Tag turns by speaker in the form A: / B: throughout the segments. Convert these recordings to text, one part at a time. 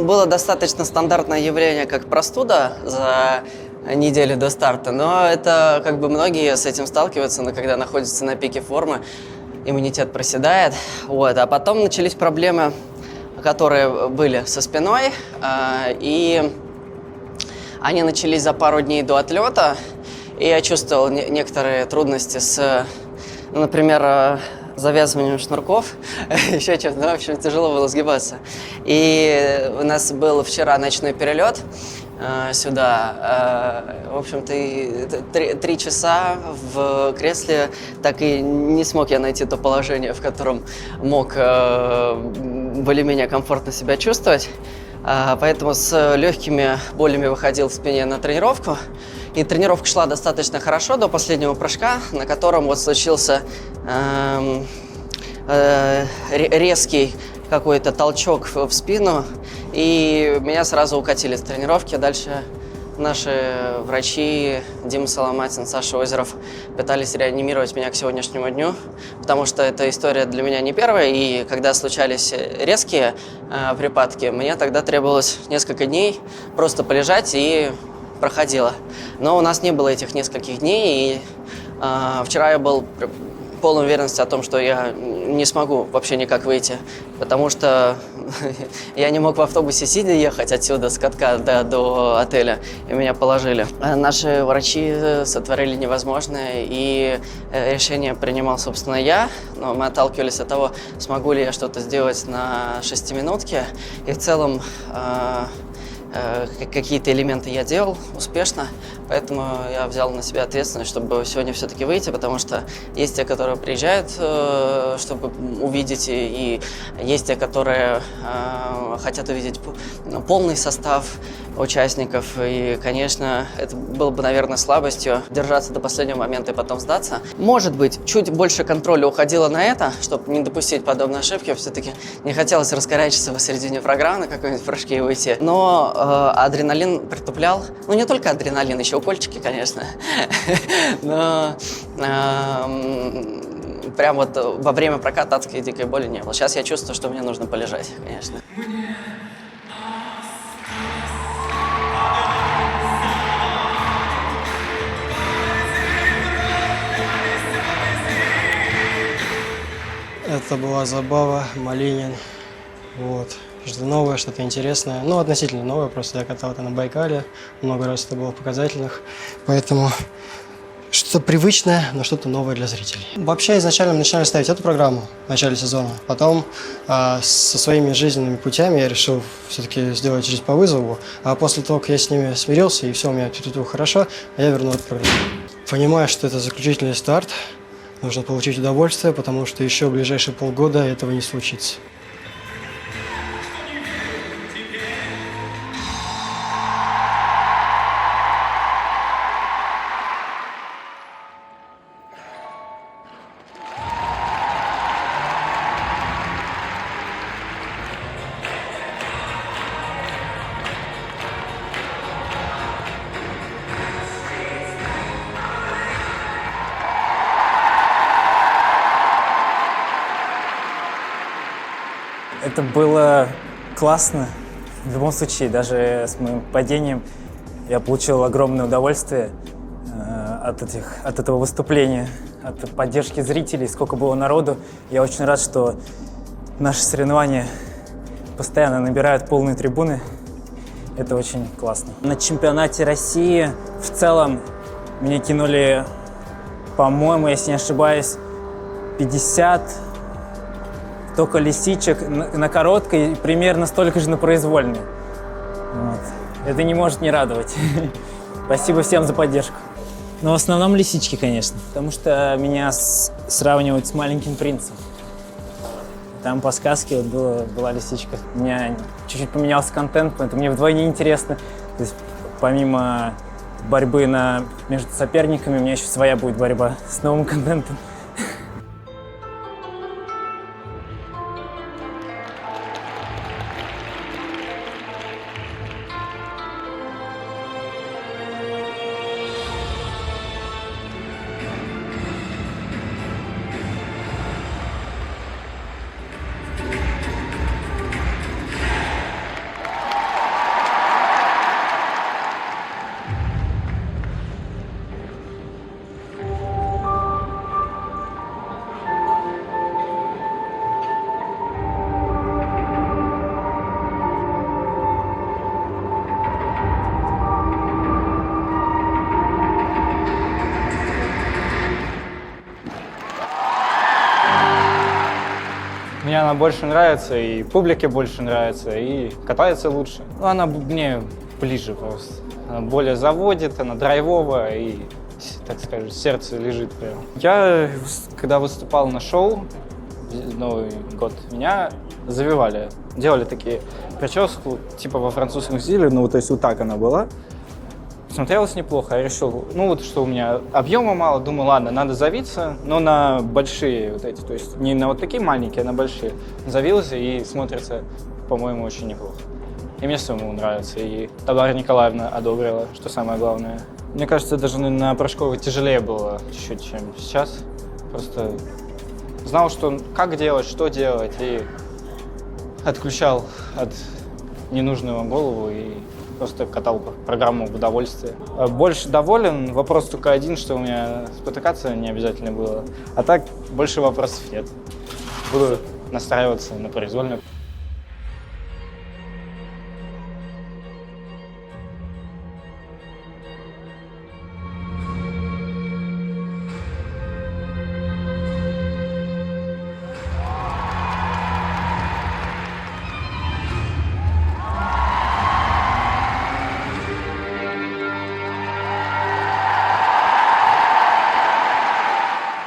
A: было достаточно стандартное явление, как простуда за неделю до старта, но это как бы многие с этим сталкиваются, но когда находятся на пике формы, иммунитет проседает. Вот. А потом начались проблемы, которые были со спиной, и они начались за пару дней до отлета, и я чувствовал некоторые трудности с, например, завязыванием шнурков, еще что-то, в общем, тяжело было сгибаться. И у нас был вчера ночной перелет сюда. В общем-то, 3 часа в кресле так и не смог я найти то положение, в котором мог более-менее комфортно себя чувствовать. Поэтому с легкими болями выходил в спине на тренировку. И тренировка шла достаточно хорошо до последнего прыжка, на котором вот случился резкий какой-то толчок в спину, и меня сразу укатили с тренировки. Дальше наши врачи Дима Соломатин, Саша Озеров пытались реанимировать меня к сегодняшнему дню, потому что эта история для меня не первая, и когда случались резкие припадки, мне тогда требовалось несколько дней просто полежать, и проходило. Но у нас не было этих нескольких дней, и вчера я был в полной уверенности о том, что я не смогу вообще никак выйти, потому что я не мог в автобусе сидя ехать отсюда с катка до отеля, и меня положили. Наши врачи сотворили невозможное, и решение принимал, собственно, я, но мы отталкивались от того, смогу ли я что-то сделать на 6-минутке, и в целом какие-то элементы я делал успешно, поэтому я взял на себя ответственность, чтобы сегодня все-таки выйти, потому что есть те, которые приезжают, чтобы увидеть, и есть те, которые хотят увидеть полный состав участников, и, конечно, это было бы, наверное, слабостью держаться до последнего момента и потом сдаться. Может быть, чуть больше контроля уходило на это, чтобы не допустить подобной ошибки, все-таки не хотелось раскорячиться посередине программы на какой-нибудь прыжке и уйти, но адреналин притуплял. Ну, не только адреналин, еще укольчики, конечно. Но прям вот во время проката адской дикой боли не было. Сейчас я чувствую, что мне нужно полежать, конечно.
B: Это была забава, Малинин. Вот. Что-то новое, что-то интересное. Ну, относительно новое, просто я катал это на Байкале. Много раз это было в показательных. Поэтому что-то привычное, но что-то новое для зрителей. Вообще, изначально мы начинали ставить эту программу в начале сезона. Потом со своими жизненными путями я решил все-таки сделать жизнь по вызову. А после того, как я с ними смирился, и все у меня тут хорошо, я вернул эту программу. Понимаю, что это заключительный старт. Нужно получить удовольствие, потому что еще в ближайшие полгода этого не случится.
C: Это было классно. В любом случае, даже с моим падением я получил огромное удовольствие от этого выступления, от поддержки зрителей, сколько было народу. Я очень рад, что наши соревнования постоянно набирают полные трибуны. Это очень классно. На чемпионате России в целом мне кинули, по-моему, если не ошибаюсь, 50 только лисичек на короткой и примерно столько же на произвольной. Вот. Это не может не радовать. Спасибо всем за поддержку. Но в основном лисички, конечно, потому что меня сравнивают с маленьким принцем. Там по сказке была лисичка. У меня чуть-чуть поменялся контент, поэтому мне вдвойне интересно. То есть, помимо борьбы между соперниками, у меня еще своя будет борьба с новым контентом.
D: Мне она больше нравится, и публике больше нравится, и катается лучше. Ну, она мне ближе просто. Она более заводит, она драйвовая, и, так скажем, сердце лежит прям. Я, когда выступал на шоу Новый год, меня завивали. Делали такие прическу, типа во французском стиле, ну, то есть вот так она была. Смотрелось неплохо. Я решил, ну вот что у меня объема мало, думаю, ладно, надо завиться, но на большие вот эти, то есть не на вот такие маленькие, а на большие. Завился и смотрится, по-моему, очень неплохо. И мне самому нравится, и Тамара Николаевна одобрила, что самое главное. Мне кажется, даже на прыжковой тяжелее было чуть-чуть, чем сейчас. Просто знал, что как делать, что делать, и отключал от ненужного голову и просто катал программу в удовольствие. Больше доволен, вопрос только один, что у меня спотыкаться не обязательно было. А так больше вопросов нет. Буду настраиваться на произвольную.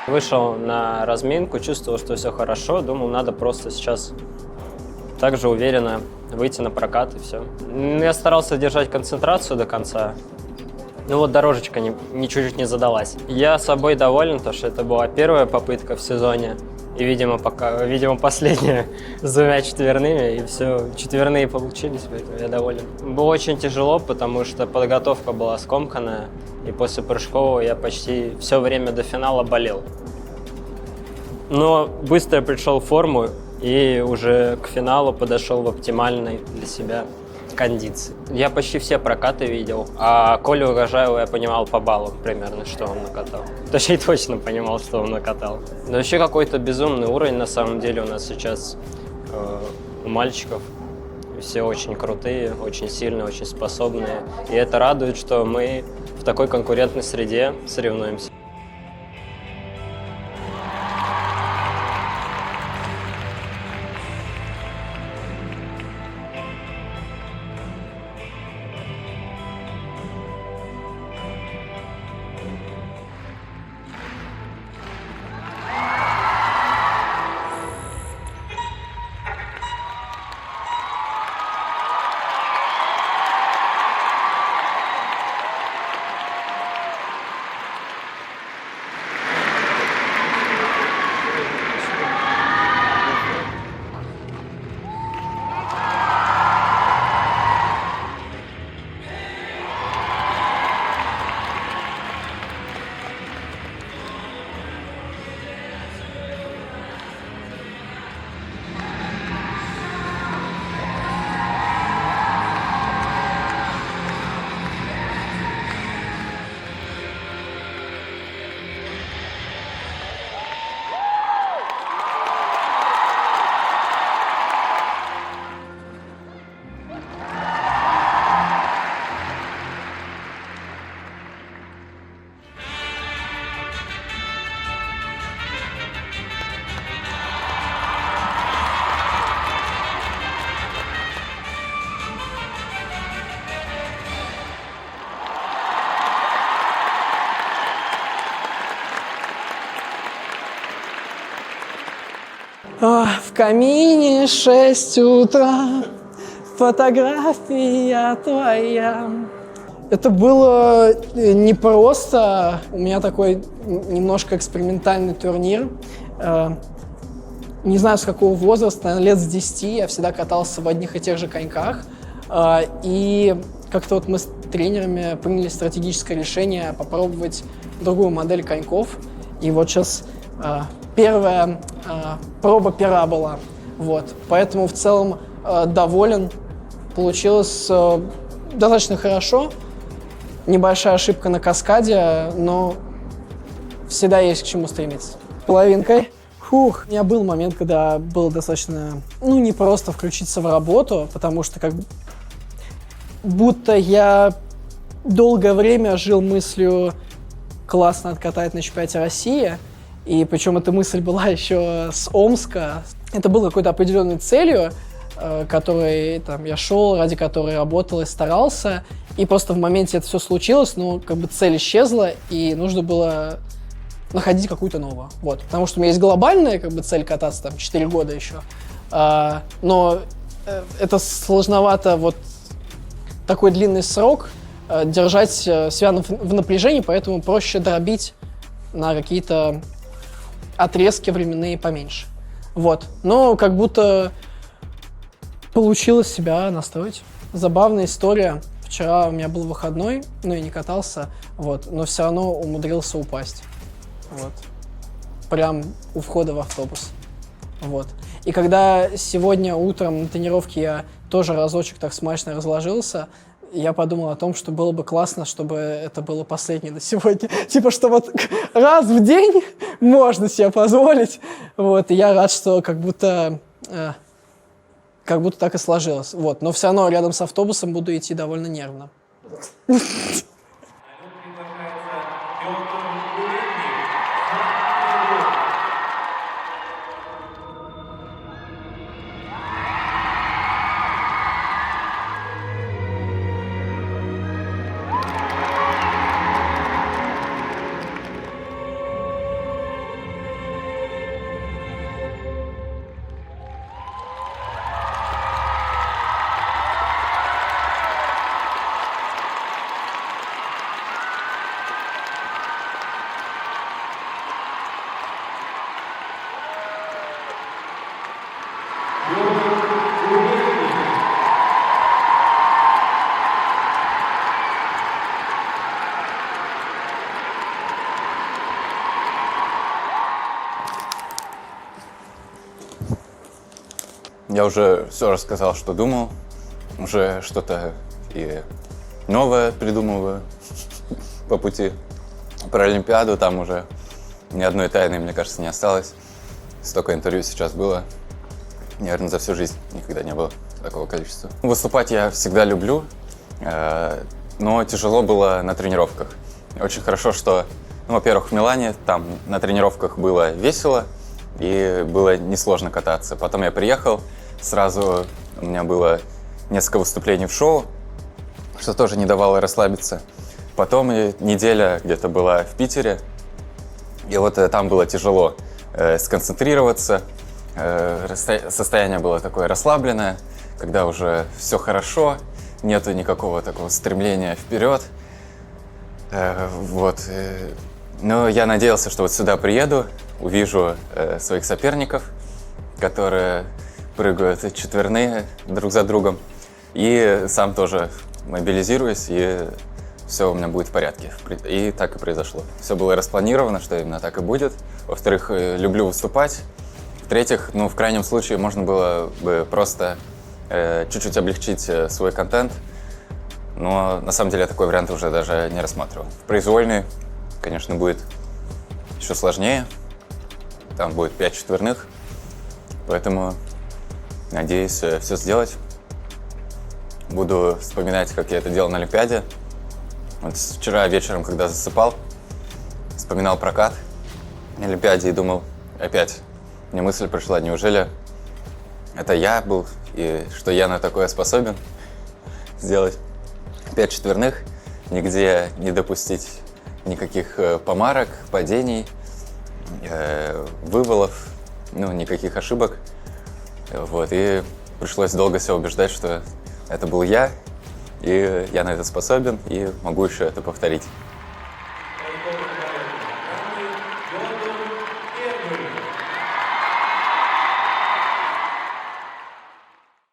E: Вышел на разминку, чувствовал, что все хорошо, думал, надо просто сейчас также уверенно выйти на прокат и все. Я старался держать концентрацию до конца, но вот дорожечка чуть-чуть не задалась. Я собой доволен, потому что это была первая попытка в сезоне, и, видимо, последняя с 2 четверными, и все, четверные получились, поэтому я доволен. Было очень тяжело, потому что подготовка была скомканная, и после прыжкового я почти все время до финала болел. Но быстро пришел в форму и уже к финалу подошел в оптимальной для себя кондиции. Я почти все прокаты видел, а Колю Урожаева я понимал по баллам примерно, что он накатал. Точнее, точно понимал, что он накатал. Но вообще какой-то безумный уровень на самом деле у нас сейчас у мальчиков. Все очень крутые, очень сильные, очень способные. И это радует, что мы в такой конкурентной среде соревнуемся.
F: В камине 6 утра, фотография твоя. Это было непросто. У меня такой немножко экспериментальный турнир. Не знаю, с какого возраста, наверное, лет с 10 я всегда катался в одних и тех же коньках. И как-то вот мы с тренерами приняли стратегическое решение попробовать другую модель коньков. И вот сейчас первая проба пера была. Вот. Поэтому в целом доволен. Получилось достаточно хорошо. Небольшая ошибка на каскаде, но всегда есть к чему стремиться. Половинкой. Фух. У меня был момент, когда было достаточно, непросто включиться в работу, потому что как будто я долгое время жил мыслью классно откатать на чемпионате России, И причем эта мысль была еще с Омска. Это было какой-то определенной целью, которой там, я шел, ради которой работал и старался. И просто в моменте это все случилось, но как бы цель исчезла, и нужно было находить какую-то новую. Вот. Потому что у меня есть глобальная как бы, цель кататься там 4 года еще. Но это сложновато, вот такой длинный срок держать себя в напряжении, поэтому проще дробить на какие-то отрезки временные поменьше. Вот. Но как будто получилось себя настроить. Забавная история. Вчера у меня был выходной, но я не катался, вот, но все равно умудрился упасть. Вот. Прям у входа в автобус. Вот. И когда сегодня утром на тренировке я тоже разочек так смачно разложился, я подумал о том, что было бы классно, чтобы это было последнее на сегодня. Типа, что вот раз в день можно себе позволить. Вот. И я рад, что как будто так и сложилось. Вот. Но все равно рядом с автобусом буду идти довольно нервно.
G: Я уже все рассказал, что думал, уже что-то и новое придумываю по пути. Про Олимпиаду там уже ни одной тайны, мне кажется, не осталось. Столько интервью сейчас было. Наверное, за всю жизнь никогда не было такого количества. Выступать я всегда люблю, но тяжело было на тренировках. Очень хорошо, что, во-первых, в Милане там на тренировках было весело и было несложно кататься. Потом я приехал, сразу у меня было несколько выступлений в шоу, что тоже не давало расслабиться. Потом неделя где-то была в Питере, и вот там было тяжело сконцентрироваться. Состояние было такое расслабленное, когда уже все хорошо, нету никакого такого стремления вперед. Вот. Но я надеялся, что вот сюда приеду, увижу своих соперников, которые прыгают четверные друг за другом, и сам тоже мобилизируюсь, и все у меня будет в порядке. И так и произошло. Все было распланировано, что именно так и будет. Во-вторых, люблю выступать. В-третьих, в крайнем случае можно было бы просто чуть-чуть облегчить свой контент, но на самом деле я такой вариант уже даже не рассматривал. В произвольной, конечно, будет еще сложнее. Там будет 5 четверных, поэтому надеюсь все сделать. Буду вспоминать, как я это делал на Олимпиаде. Вот вчера вечером, когда засыпал, вспоминал прокат на Олимпиаде и думал, опять мне мысль пришла, неужели это я был, и что я на такое способен сделать 5 четверных, нигде не допустить никаких помарок, падений, вывалов, никаких ошибок. Вот, и пришлось долго себя убеждать, что это был я, и я на это способен, и могу еще это повторить.